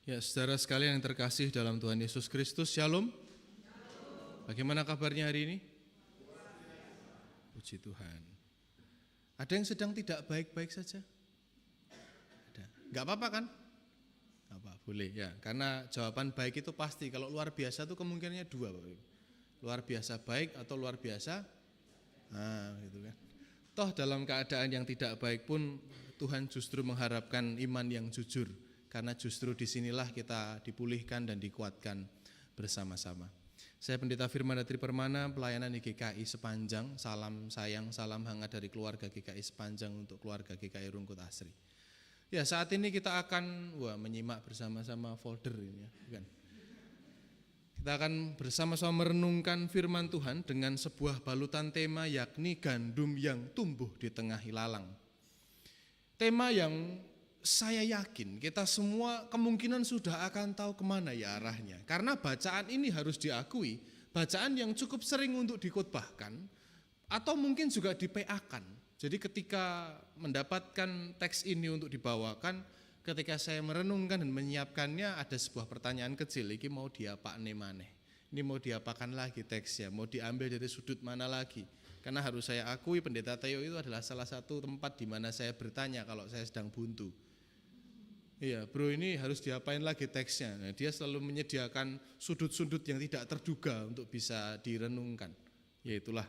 Ya, saudara sekalian yang terkasih dalam Tuhan Yesus Kristus, Shalom. Bagaimana kabarnya hari ini? Puji Tuhan. Ada yang sedang tidak baik-baik saja? Ada. Enggak apa-apa kan? Apa, boleh ya. Karena jawaban baik itu pasti. Kalau luar biasa itu kemungkinannya dua, Bapak Ibu. Luar biasa baik atau luar biasa gitu kan. Toh dalam keadaan yang tidak baik pun Tuhan justru mengharapkan iman yang jujur. Karena justru disinilah kita dipulihkan dan dikuatkan bersama-sama. Saya Pendeta Firmanatri Permana, pelayanan di GKI Sepanjang. Salam sayang, salam hangat dari keluarga GKI Sepanjang untuk keluarga GKI Rungkut Asri. Ya, saat ini kita akan menyimak bersama-sama folder ini ya, bukan? Kita akan bersama-sama merenungkan firman Tuhan dengan sebuah balutan tema, yakni gandum yang tumbuh di tengah ilalang. Tema yang saya yakin kita semua kemungkinan sudah akan tahu kemana ya arahnya. Karena bacaan ini harus diakui, bacaan yang cukup sering untuk dikhotbahkan atau mungkin juga di-PA-kan. Jadi ketika mendapatkan teks ini untuk dibawakan, ketika saya merenungkan dan menyiapkannya, ada sebuah pertanyaan kecil, ini mau diapakne maneh? Ini mau diapakan lagi teksnya? Mau diambil dari sudut mana lagi? Karena harus saya akui Pendeta Theo itu adalah salah satu tempat di mana saya bertanya kalau saya sedang buntu. Iya, bro, ini harus diapain lagi teksnya? Nah, dia selalu menyediakan sudut-sudut yang tidak terduga untuk bisa direnungkan. Ya itulah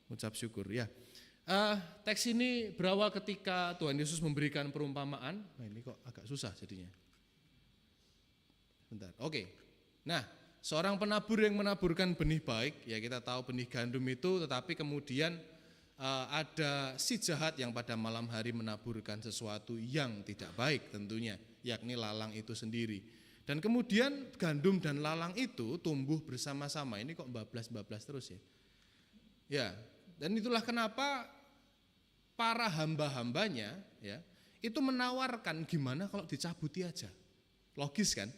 ucap syukur ya. Teks ini berawal ketika Tuhan Yesus memberikan perumpamaan. Nah, ini kok agak susah jadinya. Bentar, oke. Nah, seorang penabur yang menaburkan benih baik, ya kita tahu benih gandum itu, tetapi kemudian ada si jahat yang pada malam hari menaburkan sesuatu yang tidak baik tentunya, yakni lalang itu sendiri. Dan kemudian gandum dan lalang itu tumbuh bersama-sama. Ini kok bablas-bablas terus ya. Ya, dan itulah kenapa para hamba-hambanya ya itu menawarkan gimana kalau dicabuti aja. Logis kan?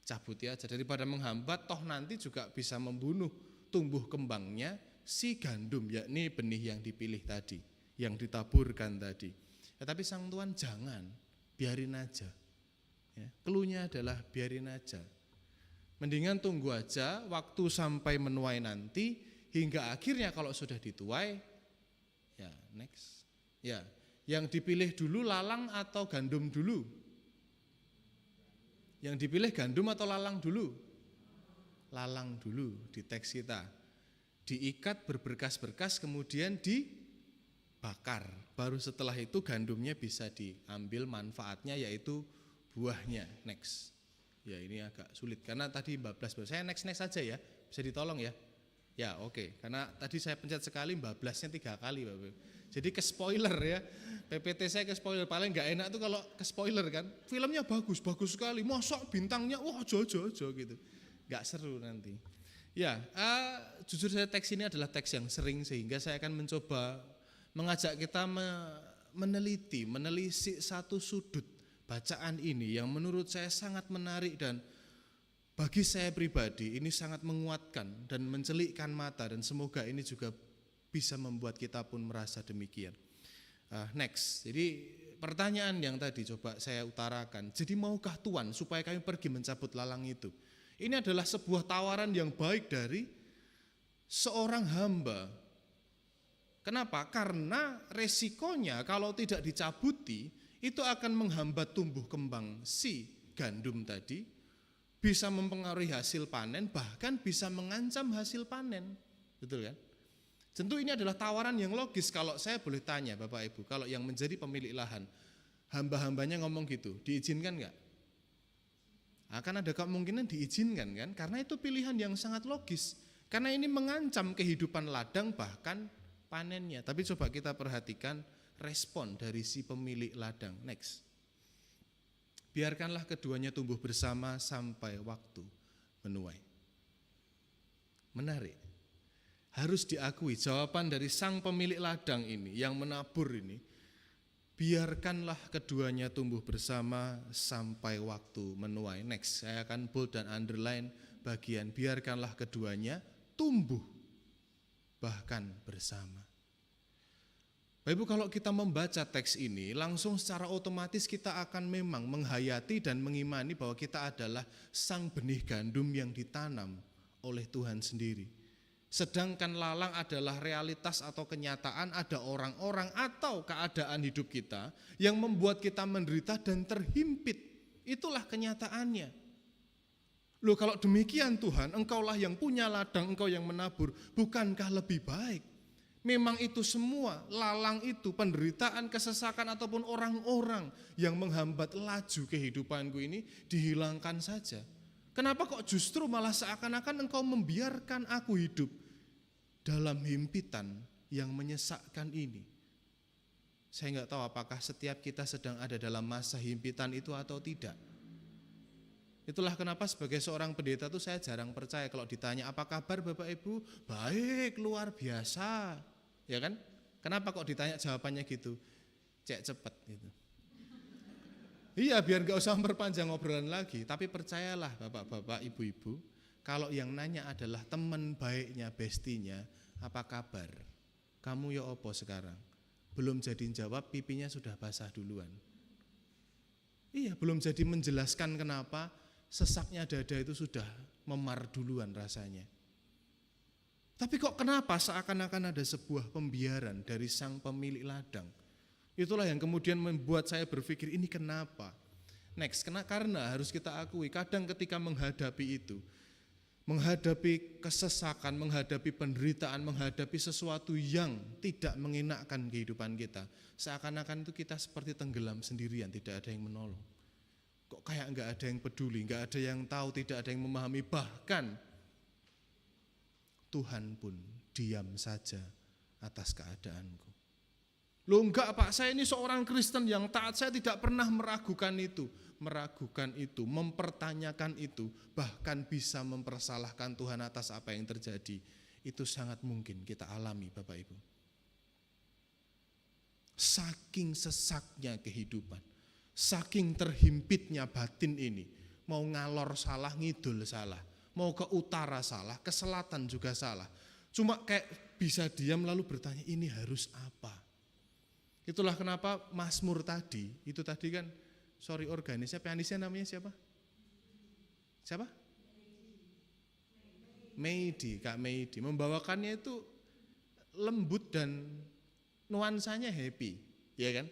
Cabuti aja daripada menghambat, toh nanti juga bisa membunuh tumbuh kembangnya si gandum, yakni benih yang dipilih tadi, yang ditaburkan tadi. Ya, tapi sang Tuhan jangan, biarin aja. Ya, cluenya adalah biarin aja. Mendingan tunggu aja waktu sampai menuai nanti, hingga akhirnya kalau sudah dituai, ya next. Ya, yang dipilih dulu lalang atau gandum dulu? Yang dipilih gandum atau lalang dulu? Lalang dulu di teks kita. Diikat berberkas-berkas kemudian dibakar. Baru setelah itu gandumnya bisa diambil manfaatnya, yaitu buahnya. Next. Ya ini agak sulit karena tadi 14. Saya next saja ya. Bisa ditolong ya? Ya oke. Karena tadi saya pencet sekali 14-nya 3 kali Bapak. Jadi ke spoiler ya. PPT saya ke spoiler. Paling gak enak tuh kalau ke spoiler kan. Filmnya bagus sekali. Mosok bintangnya wah jojo gitu. Gak seru nanti. Ya, jujur saya teks ini adalah teks yang sering, sehingga saya akan mencoba mengajak kita menelisik satu sudut bacaan ini yang menurut saya sangat menarik dan bagi saya pribadi ini sangat menguatkan dan mencelikkan mata, dan semoga ini juga bisa membuat kita pun merasa demikian. Next, jadi pertanyaan yang tadi coba saya utarakan, jadi maukah Tuhan supaya kami pergi mencabut lalang itu? Ini adalah sebuah tawaran yang baik dari seorang hamba. Kenapa? Karena resikonya kalau tidak dicabuti, itu akan menghambat tumbuh kembang si gandum tadi, bisa mempengaruhi hasil panen, bahkan bisa mengancam hasil panen. Betul kan? Tentu ini adalah tawaran yang logis. Kalau saya boleh tanya Bapak Ibu, kalau yang menjadi pemilik lahan, hamba-hambanya ngomong gitu, diizinkan enggak? Akan ada kemungkinan diizinkan kan, karena itu pilihan yang sangat logis, karena ini mengancam kehidupan ladang bahkan panennya. Tapi coba kita perhatikan respon dari si pemilik ladang. Next. Biarkanlah keduanya tumbuh bersama sampai waktu menuai. Menarik. Harus diakui jawaban dari sang pemilik ladang ini yang menabur ini, biarkanlah keduanya tumbuh bersama sampai waktu menuai. Next, saya akan bold dan underline bagian biarkanlah keduanya tumbuh bahkan bersama. Bapak Ibu, kalau kita membaca teks ini, langsung secara otomatis kita akan memang menghayati dan mengimani bahwa kita adalah sang benih gandum yang ditanam oleh Tuhan sendiri. Sedangkan lalang adalah realitas atau kenyataan, ada orang-orang atau keadaan hidup kita yang membuat kita menderita dan terhimpit. Itulah kenyataannya. Loh, kalau demikian Tuhan, Engkaulah yang punya ladang, Engkau yang menabur, bukankah lebih baik? Memang itu semua, lalang itu, penderitaan, kesesakan ataupun orang-orang yang menghambat laju kehidupanku ini dihilangkan saja. Kenapa kok justru malah seakan-akan Engkau membiarkan aku hidup dalam himpitan yang menyesakkan ini? Saya nggak tahu apakah setiap kita sedang ada dalam masa himpitan itu atau tidak. Itulah kenapa sebagai seorang pendeta itu saya jarang percaya kalau ditanya apa kabar Bapak Ibu, baik, luar biasa. Ya kan? Kenapa kok ditanya jawabannya gitu? Cek cepet gitu. Iya, biar gak usah memperpanjang obrolan lagi. Tapi percayalah bapak-bapak, ibu-ibu, kalau yang nanya adalah teman baiknya, bestinya, apa kabar? Kamu ya opo sekarang? Belum jadi jawab, pipinya sudah basah duluan. Iya, belum jadi menjelaskan kenapa sesaknya dada itu sudah memar duluan rasanya. Tapi kok kenapa seakan-akan ada sebuah pembiaran dari sang pemilik ladang? Itulah yang kemudian membuat saya berpikir ini kenapa? Next, karena harus kita akui kadang ketika menghadapi itu, menghadapi kesesakan, menghadapi penderitaan, menghadapi sesuatu yang tidak mengenakkan kehidupan kita, seakan-akan itu kita seperti tenggelam sendirian, tidak ada yang menolong. Kok kayak nggak ada yang peduli, nggak ada yang tahu, tidak ada yang memahami, bahkan Tuhan pun diam saja atas keadaanku. Loh enggak Pak, saya ini seorang Kristen yang taat, saya tidak pernah meragukan itu, mempertanyakan itu, bahkan bisa mempersalahkan Tuhan atas apa yang terjadi. Itu sangat mungkin kita alami Bapak Ibu. Saking sesaknya kehidupan, saking terhimpitnya batin ini, mau ngalor salah, ngidul salah, mau ke utara salah, ke selatan juga salah. Cuma kayak bisa diam lalu bertanya ini harus apa. Itulah kenapa Mazmur tadi, itu tadi kan, organisnya, pianisnya namanya siapa? Siapa? Meidi, Kak Meidi. Membawakannya itu lembut dan nuansanya happy, ya kan?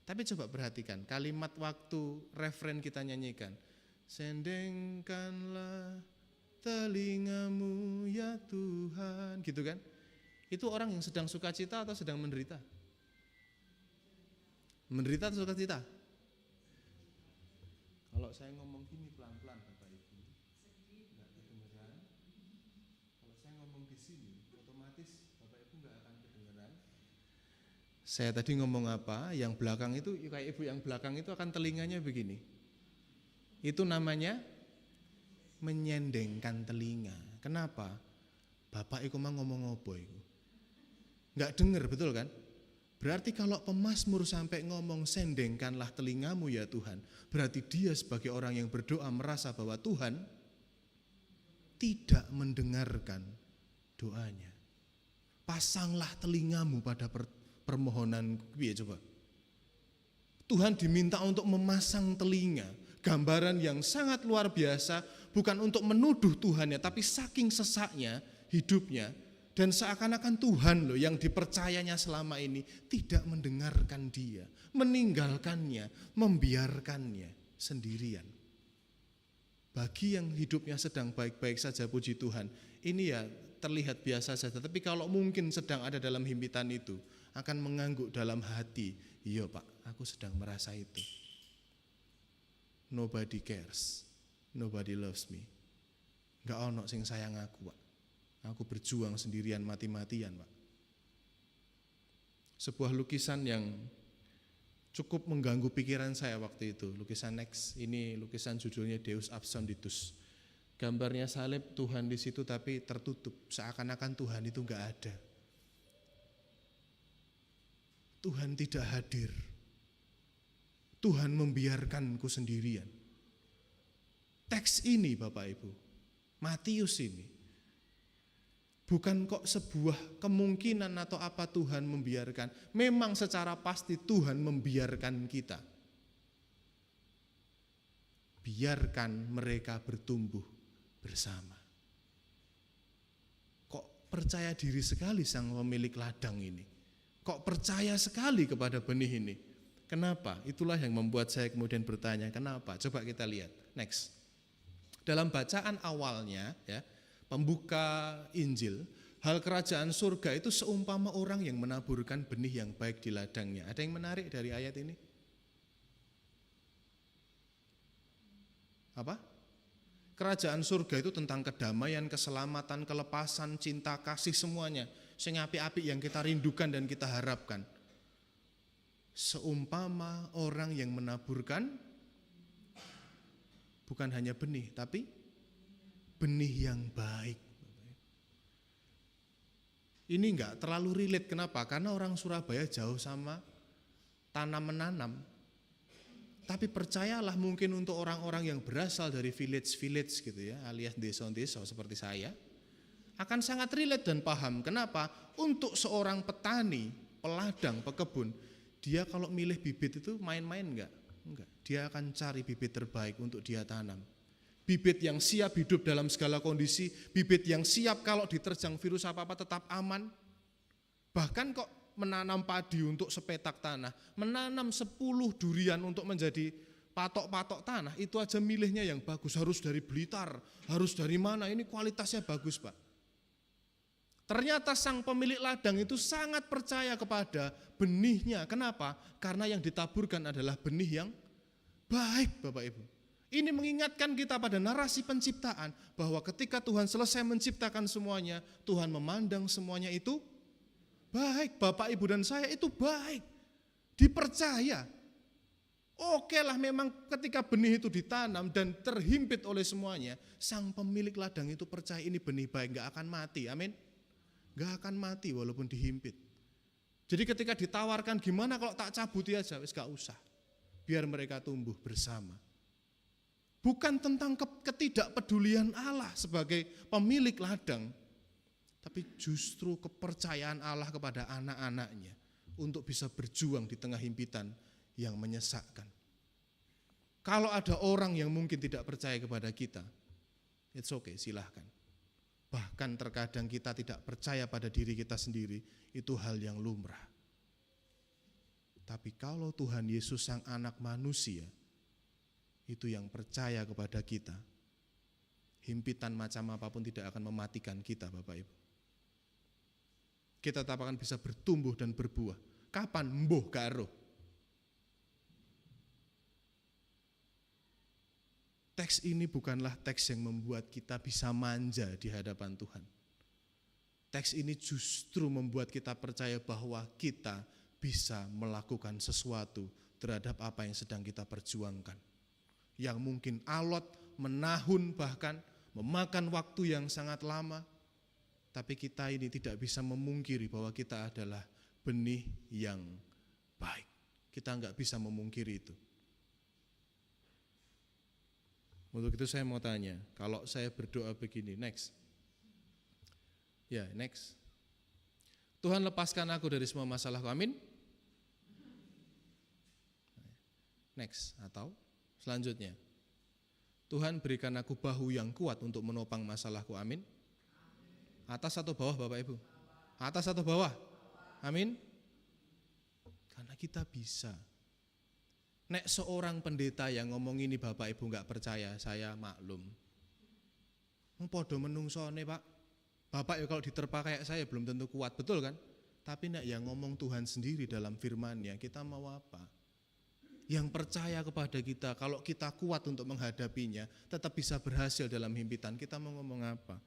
Tapi coba perhatikan kalimat waktu referen kita nyanyikan. Sendengkanlah telingamu ya Tuhan, gitu kan? Itu orang yang sedang sukacita atau sedang menderita? Menderita atau sukacita? Kalau saya ngomong gini pelan-pelan Bapak Ibu, enggak kedengeran. Kalau saya ngomong di sini, otomatis Bapak Ibu enggak akan kedengeran. Saya tadi ngomong apa? Yang belakang itu, kayak ibu yang belakang itu akan telinganya begini. Itu namanya menyendengkan telinga. Kenapa? Bapak iku mah ngomong apa iku? Enggak dengar, betul kan? Berarti kalau pemazmur sampai ngomong sendengkanlah telingamu ya Tuhan, berarti dia sebagai orang yang berdoa merasa bahwa Tuhan tidak mendengarkan doanya. Pasanglah telingamu pada permohonan ya coba. Tuhan diminta untuk memasang telinga, gambaran yang sangat luar biasa, bukan untuk menuduh Tuhan ya, tapi saking sesaknya hidupnya, dan seakan-akan Tuhan loh yang dipercayanya selama ini tidak mendengarkan dia, meninggalkannya, membiarkannya sendirian. Bagi yang hidupnya sedang baik-baik saja puji Tuhan, ini ya terlihat biasa saja, tapi kalau mungkin sedang ada dalam himpitan itu, akan mengangguk dalam hati, iya Pak, aku sedang merasa itu. Nobody cares, nobody loves me. Gak ono sing sayang aku Pak. Aku berjuang sendirian mati-matian Pak. Sebuah lukisan yang cukup mengganggu pikiran saya waktu itu. Lukisan next, ini lukisan judulnya Deus Absconditus. Gambarnya salib, Tuhan di situ tapi tertutup. Seakan-akan Tuhan itu gak ada. Tuhan tidak hadir. Tuhan membiarkanku sendirian. Teks ini Bapak Ibu, Matius ini, Bukan kok sebuah kemungkinan atau apa Tuhan membiarkan. Memang secara pasti Tuhan membiarkan kita. Biarkan mereka bertumbuh bersama. Kok percaya diri sekali sang pemilik ladang ini? Kok percaya sekali kepada benih ini? Kenapa? Itulah yang membuat saya kemudian bertanya, kenapa? Coba kita lihat. Next. Dalam bacaan awalnya, ya, pembuka Injil, hal kerajaan surga itu seumpama orang yang menaburkan benih yang baik di ladangnya. Ada yang menarik dari ayat ini? Apa? Kerajaan surga itu tentang kedamaian, keselamatan, kelepasan, cinta, kasih, semuanya. Sing apik-apik yang kita rindukan dan kita harapkan. Seumpama orang yang menaburkan bukan hanya benih, tapi benih yang baik. Ini enggak terlalu relate, kenapa? Karena orang Surabaya jauh sama tanam-menanam. Tapi percayalah, mungkin untuk orang-orang yang berasal dari village-village gitu ya, alias desa-desa seperti saya, akan sangat relate dan paham. Kenapa? Untuk seorang petani, peladang, pekebun, dia kalau milih bibit itu main-main enggak? Enggak. Dia akan cari bibit terbaik untuk dia tanam. Bibit yang siap hidup dalam segala kondisi, bibit yang siap kalau diterjang virus apa-apa tetap aman. Bahkan kok menanam padi untuk sepetak tanah, menanam 10 durian untuk menjadi patok-patok tanah, itu aja milihnya yang bagus, harus dari Blitar, harus dari mana, ini kualitasnya bagus Pak. Ternyata sang pemilik ladang itu sangat percaya kepada benihnya. Kenapa? Karena yang ditaburkan adalah benih yang baik Bapak Ibu. Ini mengingatkan kita pada narasi penciptaan, bahwa ketika Tuhan selesai menciptakan semuanya, Tuhan memandang semuanya itu baik. Bapak, Ibu, dan saya itu baik, dipercaya. Oke lah, memang ketika benih itu ditanam dan terhimpit oleh semuanya, sang pemilik ladang itu percaya ini benih baik, gak akan mati, amin. Gak akan mati walaupun dihimpit. Jadi ketika ditawarkan, gimana kalau tak cabuti aja, wis gak usah, biar mereka tumbuh bersama. Bukan tentang ketidakpedulian Allah sebagai pemilik ladang, tapi justru kepercayaan Allah kepada anak-anaknya untuk bisa berjuang di tengah himpitan yang menyesakkan. Kalau ada orang yang mungkin tidak percaya kepada kita, it's okay, silahkan. Bahkan terkadang kita tidak percaya pada diri kita sendiri, itu hal yang lumrah. Tapi kalau Tuhan Yesus sang anak manusia, itu yang percaya kepada kita, himpitan macam apapun tidak akan mematikan kita Bapak Ibu. Kita tetap akan bisa bertumbuh dan berbuah. Kapan? Mbuh karo. Teks ini bukanlah teks yang membuat kita bisa manja di hadapan Tuhan. Teks ini justru membuat kita percaya bahwa kita bisa melakukan sesuatu terhadap apa yang sedang kita perjuangkan. Yang mungkin alot, menahun, bahkan memakan waktu yang sangat lama. Tapi kita ini tidak bisa memungkiri bahwa kita adalah benih yang baik. Kita enggak bisa memungkiri itu. Untuk itu saya mau tanya, kalau saya berdoa begini, next. Ya, next. Tuhan, lepaskan aku dari semua masalahku, amin. Next, atau selanjutnya, Tuhan, berikan aku bahu yang kuat untuk menopang masalahku, amin. Atas atau bawah Bapak Ibu? Atas atau bawah? Amin. Karena kita bisa. Nek seorang pendeta yang ngomong ini Bapak Ibu enggak percaya, saya maklum. Podo menungsone Pak. Bapak ya kalau diterpa kayak saya belum tentu kuat, betul kan? Tapi nek yang ngomong Tuhan sendiri dalam firman-Nya, kita mau apa? Yang percaya kepada kita, kalau kita kuat untuk menghadapinya, tetap bisa berhasil dalam himpitan, kita mau ngomong apa?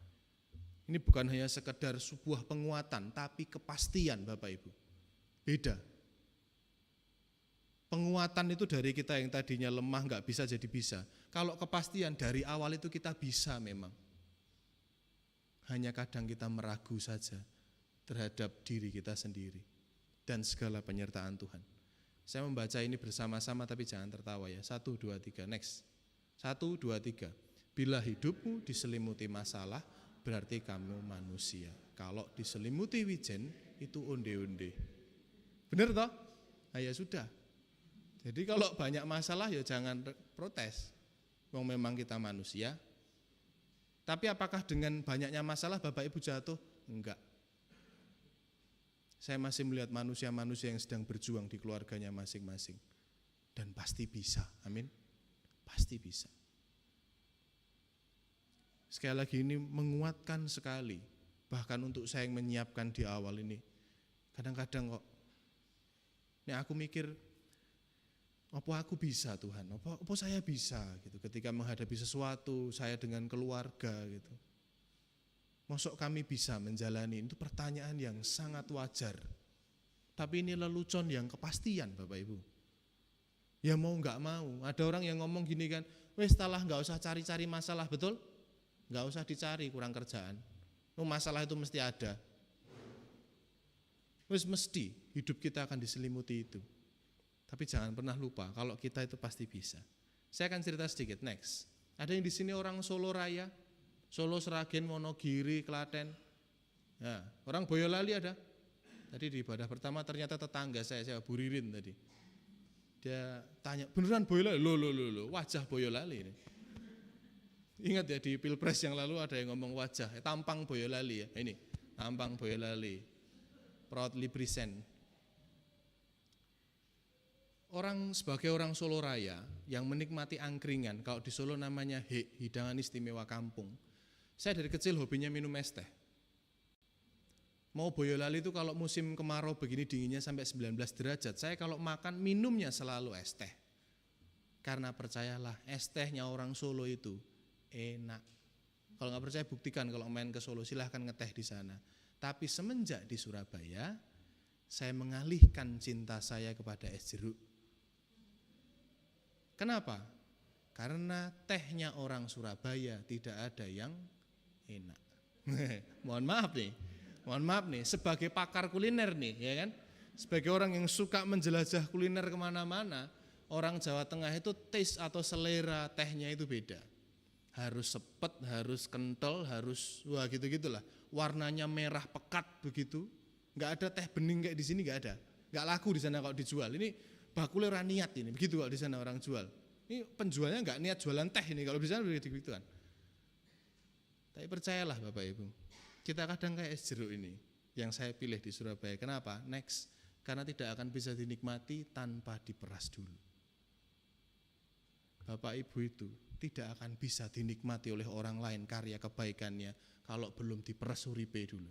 Ini bukan hanya sekedar sebuah penguatan, tapi kepastian Bapak Ibu. Beda. Penguatan itu dari kita yang tadinya lemah nggak bisa jadi bisa. Kalau kepastian dari awal itu kita bisa memang. Hanya kadang kita meragu saja terhadap diri kita sendiri dan segala penyertaan Tuhan. Saya membaca ini bersama-sama tapi jangan tertawa ya. 1, 2, 3, next. 1, 2, 3. Bila hidupmu diselimuti masalah, berarti kamu manusia. Kalau diselimuti wijen itu onde-onde. Benar toh? Nah, ya sudah. Jadi kalau banyak masalah ya jangan protes. Wong memang kita manusia. Tapi apakah dengan banyaknya masalah Bapak Ibu jatuh? Enggak. Saya masih melihat manusia-manusia yang sedang berjuang di keluarganya masing-masing. Dan pasti bisa, amin. Pasti bisa. Sekali lagi ini menguatkan sekali. Bahkan untuk saya yang menyiapkan di awal ini. Kadang-kadang kok, ini aku mikir, apa aku bisa Tuhan, apa saya bisa gitu. Ketika menghadapi sesuatu, saya dengan keluarga gitu. Mosok kami bisa menjalani, itu pertanyaan yang sangat wajar. Tapi ini lelucon yang kepastian Bapak Ibu. Ya mau gak mau, ada orang yang ngomong gini kan, wes setelah gak usah cari-cari masalah, betul? Gak usah dicari, kurang kerjaan. Masalah itu mesti ada. Wes mesti, hidup kita akan diselimuti itu. Tapi jangan pernah lupa, kalau kita itu pasti bisa. Saya akan cerita sedikit, next. Ada yang di sini orang Solo Raya, Solo, Seragen, Wonogiri, Klaten. Ya, orang Boyolali ada. Tadi di ibadah pertama ternyata tetangga saya Bu Ririn tadi. Dia tanya, beneran Boyolali? Loh, wajah Boyolali ini. Ingat ya di Pilpres yang lalu ada yang ngomong wajah, tampang Boyolali ya. Ini, tampang Boyolali. Proudly present. Sebagai orang Solo Raya yang menikmati angkringan, kalau di Solo namanya hidangan istimewa kampung. Saya dari kecil hobinya minum es teh. Mau Boyolali itu kalau musim kemarau begini dinginnya sampai 19 derajat, saya kalau makan minumnya selalu es teh. Karena percayalah, es tehnya orang Solo itu enak. Kalau nggak percaya buktikan kalau main ke Solo, silahkan ngeteh di sana. Tapi semenjak di Surabaya, saya mengalihkan cinta saya kepada es jeruk. Kenapa? Karena tehnya orang Surabaya tidak ada yang enak. Mohon maaf nih, sebagai pakar kuliner nih, ya kan? Sebagai orang yang suka menjelajah kuliner kemana-mana, orang Jawa Tengah itu taste atau selera tehnya itu beda. Harus sepet, harus kental, harus wah gitu-gitulah. Warnanya merah pekat begitu. Nggak ada teh bening kayak di sini, nggak ada. Nggak laku di sana kalau dijual. Ini bakule ora niat ini, begitu kalau di sana orang jual. Ini penjualnya nggak niat jualan teh ini, kalau di sana udah gitu-gituan. Tapi percayalah Bapak Ibu, kita kadang kayak es jeruk ini yang saya pilih di Surabaya. Kenapa? Next, karena tidak akan bisa dinikmati tanpa diperas dulu. Bapak Ibu itu tidak akan bisa dinikmati oleh orang lain karya kebaikannya kalau belum diperas uripe dulu.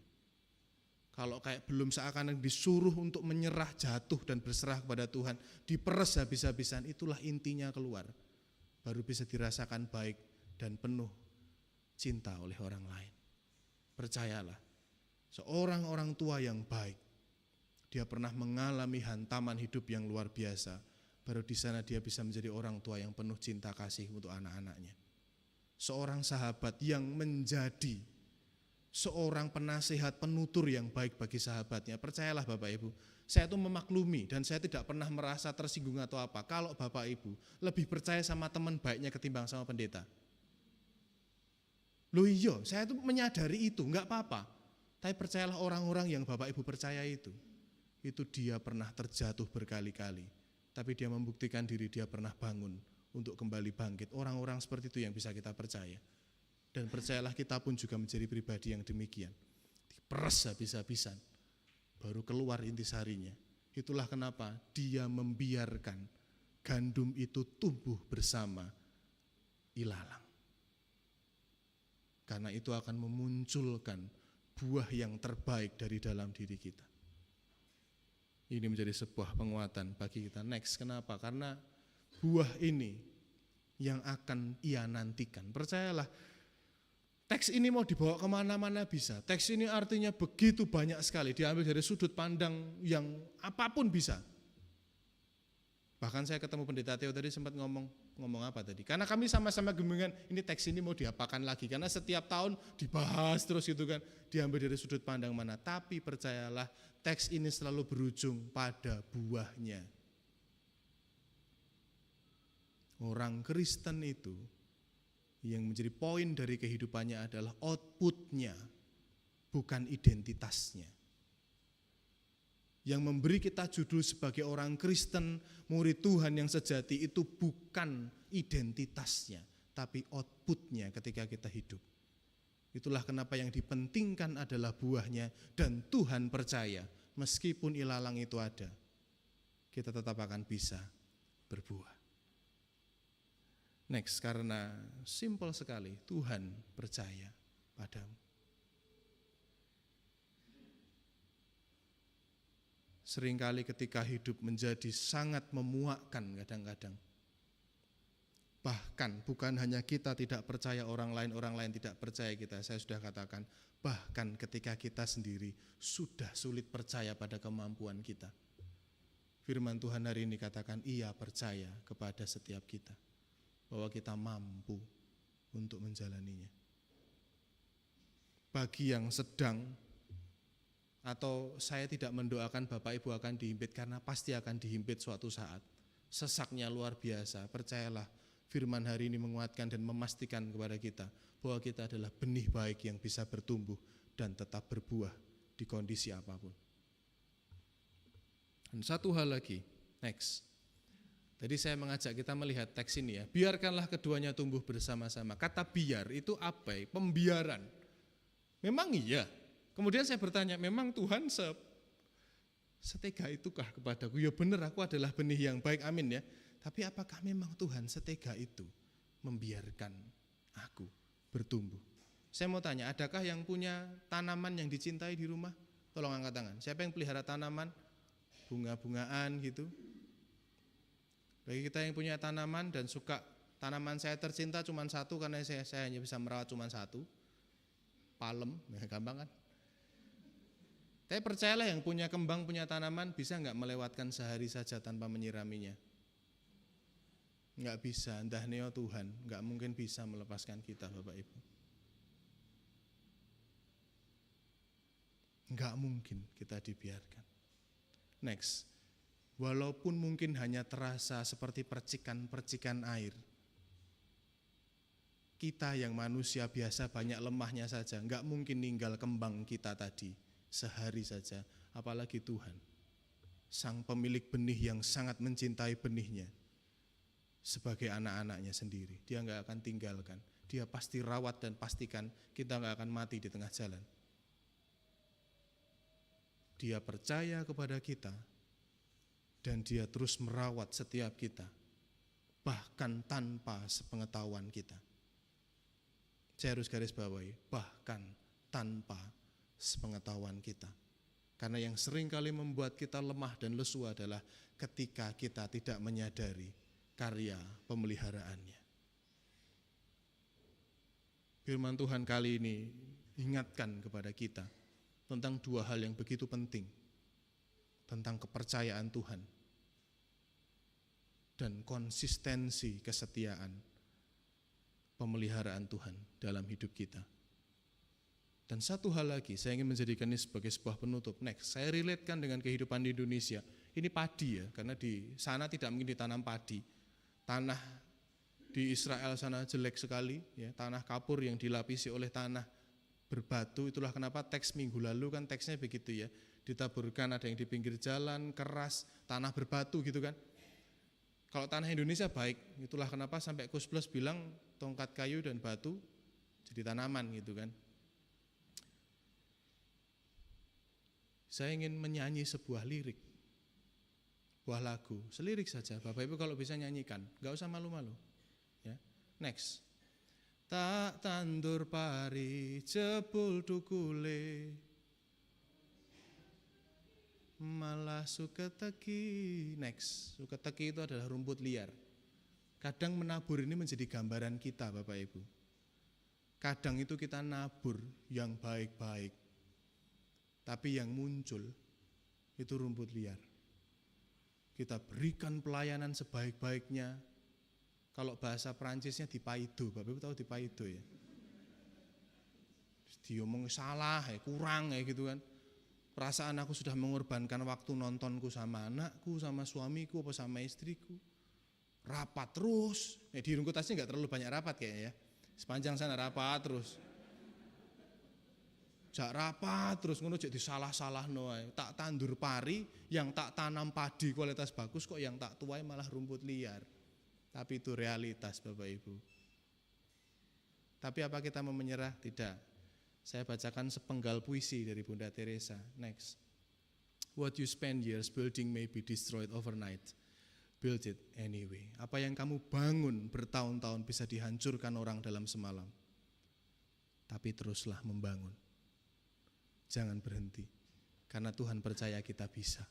Kalau kayak belum seakan disuruh untuk menyerah, jatuh dan berserah kepada Tuhan, diperas habis-habisan, itulah intinya keluar. Baru bisa dirasakan baik dan penuh cinta oleh orang lain. Percayalah, seorang orang tua yang baik, dia pernah mengalami hantaman hidup yang luar biasa, baru di sana dia bisa menjadi orang tua yang penuh cinta kasih untuk anak-anaknya. Seorang sahabat yang menjadi seorang penasehat penutur yang baik bagi sahabatnya. Percayalah Bapak Ibu, saya itu memaklumi dan saya tidak pernah merasa tersinggung atau apa kalau Bapak Ibu lebih percaya sama teman baiknya ketimbang sama pendeta. Loh iya, saya itu menyadari itu, enggak apa-apa. Tapi percayalah orang-orang yang Bapak Ibu percaya itu dia pernah terjatuh berkali-kali, tapi dia membuktikan diri, dia pernah bangun untuk kembali bangkit. Orang-orang seperti itu yang bisa kita percaya. Dan percayalah kita pun juga menjadi pribadi yang demikian. Diperes habis-habisan, baru keluar intisarinya. Itulah kenapa dia membiarkan gandum itu tumbuh bersama ilalang. Karena itu akan memunculkan buah yang terbaik dari dalam diri kita. Ini menjadi sebuah penguatan bagi kita. Next, kenapa? Karena buah ini yang akan ia nantikan. Percayalah, teks ini mau dibawa kemana-mana bisa. Teks ini artinya begitu banyak sekali, diambil dari sudut pandang yang apapun bisa. Bahkan saya ketemu pendeta Theo tadi sempat ngomong apa tadi? Karena kami sama-sama gemengan, ini teks ini mau diapakan lagi? Karena setiap tahun dibahas terus gitu kan, diambil dari sudut pandang mana. Tapi percayalah, teks ini selalu berujung pada buahnya. Orang Kristen itu Yang menjadi poin dari kehidupannya adalah outputnya, bukan identitasnya. Yang memberi kita judul sebagai orang Kristen, murid Tuhan yang sejati itu bukan identitasnya, tapi outputnya ketika kita hidup. Itulah kenapa yang dipentingkan adalah buahnya, dan Tuhan percaya meskipun ilalang itu ada, kita tetap akan bisa berbuah. Next, karena simple sekali, Tuhan percaya padamu. Seringkali ketika hidup menjadi sangat memuakkan kadang-kadang. Bahkan bukan hanya kita tidak percaya orang lain tidak percaya kita. Saya sudah katakan, bahkan ketika kita sendiri sudah sulit percaya pada kemampuan kita. Firman Tuhan hari ini katakan, Ia percaya kepada setiap kita, bahwa kita mampu untuk menjalaninya. Bagi yang sedang, atau saya tidak mendoakan Bapak Ibu akan dihimpit, karena pasti akan dihimpit suatu saat. Sesaknya luar biasa, percayalah firman hari ini menguatkan dan memastikan kepada kita bahwa kita adalah benih baik yang bisa bertumbuh dan tetap berbuah di kondisi apapun. Dan satu hal lagi, next. Tadi saya mengajak kita melihat teks ini ya, biarkanlah keduanya tumbuh bersama-sama. Kata biar itu apa? Pembiaran. Memang iya. Kemudian saya bertanya, memang Tuhan setega itukah kepadaku? Ya benar, aku adalah benih yang baik, amin ya. Tapi apakah memang Tuhan setega itu membiarkan aku bertumbuh? Saya mau tanya, adakah yang punya tanaman yang dicintai di rumah? Tolong angkat tangan. Siapa yang pelihara tanaman? Bunga-bungaan gitu. Bagi kita yang punya tanaman dan suka, tanaman saya tercinta cuma satu karena saya hanya bisa merawat cuma satu. Palem, ya gampang kan? Tapi percayalah yang punya kembang, punya tanaman bisa nggak melewatkan sehari saja tanpa menyiraminya? Nggak bisa, entah neo Tuhan, nggak mungkin bisa melepaskan kita Bapak Ibu. Nggak mungkin kita dibiarkan. Next, walaupun mungkin hanya terasa seperti percikan-percikan air, kita yang manusia biasa banyak lemahnya saja, nggak mungkin ninggal kembang kita tadi sehari saja, apalagi Tuhan, Sang pemilik benih yang sangat mencintai benihnya sebagai anak-anaknya sendiri. Dia nggak akan tinggalkan, dia pasti rawat dan pastikan kita nggak akan mati di tengah jalan. Dia percaya kepada kita dan dia terus merawat setiap kita, bahkan tanpa sepengetahuan kita. Saya harus garis bawahi, bahkan tanpa sepengetahuan kita. Karena yang sering kali membuat kita lemah dan lesu adalah ketika kita tidak menyadari karya pemeliharaannya. Firman Tuhan kali ini ingatkan kepada kita tentang dua hal yang begitu penting, tentang kepercayaan Tuhan dan konsistensi kesetiaan pemeliharaan Tuhan dalam hidup kita. Dan satu hal lagi, saya ingin menjadikan ini sebagai sebuah penutup. Next, saya relatekan dengan kehidupan di Indonesia. Ini padi ya, karena di sana tidak mungkin ditanam padi. Tanah di Israel sana jelek sekali, ya, tanah kapur yang dilapisi oleh tanah berbatu. Itulah kenapa teks minggu lalu kan teksnya begitu ya, ditaburkan ada yang di pinggir jalan, keras, tanah berbatu gitu kan. Kalau tanah Indonesia baik, itulah kenapa sampai Kus Plus bilang tongkat kayu dan batu jadi tanaman gitu kan. Saya ingin menyanyi sebuah lirik, sebuah lagu, selirik saja. Bapak Ibu kalau bisa nyanyikan, gak usah malu-malu. Ya. Next. Tak tandur pari jebul tukule, malah suketeki. Next, suketeki itu adalah rumput liar. Kadang menabur ini menjadi gambaran kita Bapak Ibu. Kadang itu kita nabur yang baik-baik, tapi yang muncul itu rumput liar. Kita berikan pelayanan sebaik-baiknya. Kalau bahasa Perancisnya dipaido, Bapak Ibu tahu dipaido ya? Diomong salah, kurang gitu kan. Perasaan aku sudah mengorbankan waktu nontonku sama anakku, sama suamiku, apa sama istriku. Rapat terus. Di rungkutasnya nggak terlalu banyak rapat kayaknya ya. Sepanjang sana rapat terus. Jak rapat terus ngono jek disalah-salahno ae. Tak tandur pari, yang tak tanam padi kualitas bagus kok yang tak tuai malah rumput liar. Tapi itu realitas Bapak Ibu. Tapi apa kita mau menyerah? Tidak. Saya bacakan sepenggal puisi dari Bunda Teresa. Next. What you spend years building may be destroyed overnight. Build it anyway. Apa yang kamu bangun bertahun-tahun bisa dihancurkan orang dalam semalam. Tapi teruslah membangun. Jangan berhenti. Karena Tuhan percaya kita bisa.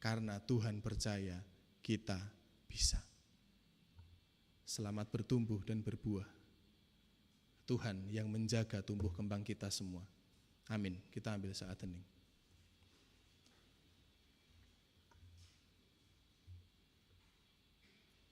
Karena Tuhan percaya kita bisa. Selamat bertumbuh dan berbuah. Tuhan yang menjaga tumbuh kembang kita semua. Amin. Kita ambil saat hening.